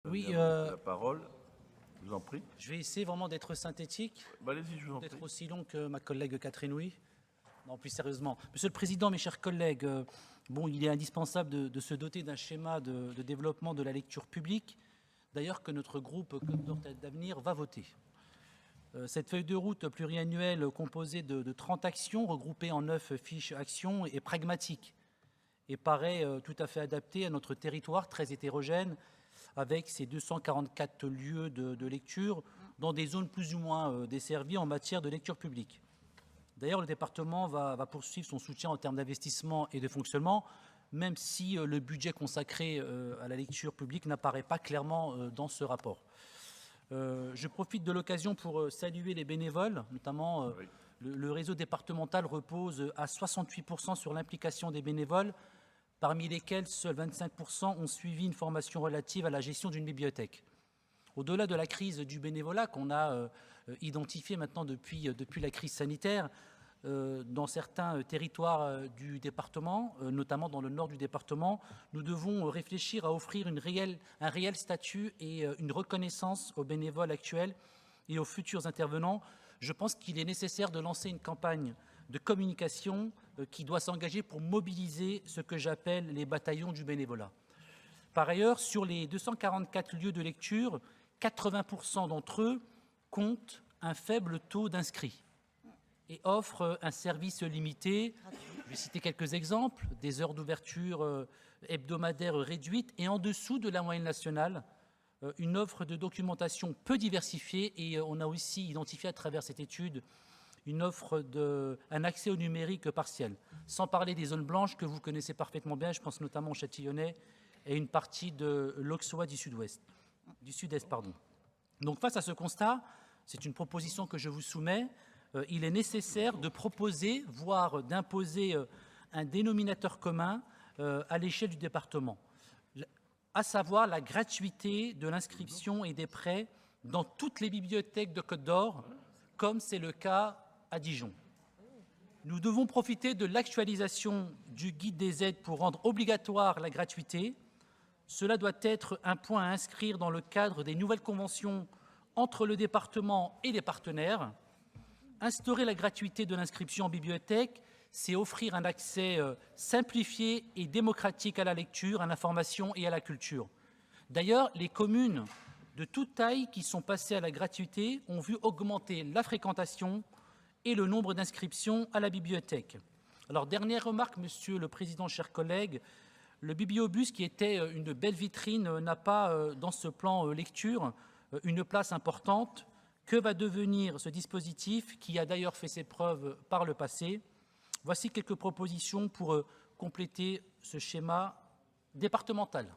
Oui, la parole. Je vous en prie. je vais essayer vraiment d'être synthétique, Allez-y, je vous en prie. d'être aussi long que ma collègue Catherine Huy. Non, plus sérieusement. Monsieur le Président, mes chers collègues, il est indispensable de se doter d'un schéma de développement de la lecture publique, d'ailleurs que notre groupe Côte d'Or Tête d'Avenir va voter. Cette feuille de route pluriannuelle composée de 30 actions regroupées en 9 fiches actions est pragmatique et paraît tout à fait adaptée à notre territoire très hétérogène avec ses 244 lieux de lecture dans des zones plus ou moins desservies en matière de lecture publique. D'ailleurs, le département va poursuivre son soutien en termes d'investissement et de fonctionnement, même si le budget consacré à la lecture publique n'apparaît pas clairement dans ce rapport. Je profite de l'occasion pour saluer les bénévoles, notamment le réseau départemental repose à 68% sur l'implication des bénévoles, parmi lesquels seuls 25% ont suivi une formation relative à la gestion d'une bibliothèque. Au-delà de la crise du bénévolat qu'on a identifiée maintenant depuis la crise sanitaire, dans certains territoires du département, notamment dans le nord du département, nous devons réfléchir à offrir un réel statut et une reconnaissance aux bénévoles actuels et aux futurs intervenants. Je pense qu'il est nécessaire de lancer une campagne de communication qui doit s'engager pour mobiliser ce que j'appelle les bataillons du bénévolat. Par ailleurs, sur les 244 lieux de lecture, 80% d'entre eux comptent un faible taux d'inscrits et offrent un service limité. Je vais citer quelques exemples, des heures d'ouverture hebdomadaires réduites et en dessous de la moyenne nationale, une offre de documentation peu diversifiée et on a aussi identifié à travers cette étude un accès au numérique partiel, sans parler des zones blanches que vous connaissez parfaitement bien, je pense notamment au Châtillonnais et une partie de l'Auxois du Sud-Est. Donc face à ce constat, c'est une proposition que je vous soumets, il est nécessaire de proposer, voire d'imposer un dénominateur commun à l'échelle du département, à savoir la gratuité de l'inscription et des prêts dans toutes les bibliothèques de Côte d'Or, comme c'est le cas à Dijon. Nous devons profiter de l'actualisation du guide des aides pour rendre obligatoire la gratuité. Cela doit être un point à inscrire dans le cadre des nouvelles conventions entre le département et les partenaires. Instaurer la gratuité de l'inscription en bibliothèque, c'est offrir un accès simplifié et démocratique à la lecture, à l'information et à la culture. D'ailleurs, les communes de toute taille qui sont passées à la gratuité ont vu augmenter la fréquentation et le nombre d'inscriptions à la bibliothèque. Alors, dernière remarque, Monsieur le Président, chers collègues, le bibliobus, qui était une belle vitrine, n'a pas, dans ce plan lecture, une place importante. Que va devenir ce dispositif qui a d'ailleurs fait ses preuves par le passé? Voici quelques propositions pour compléter ce schéma départemental.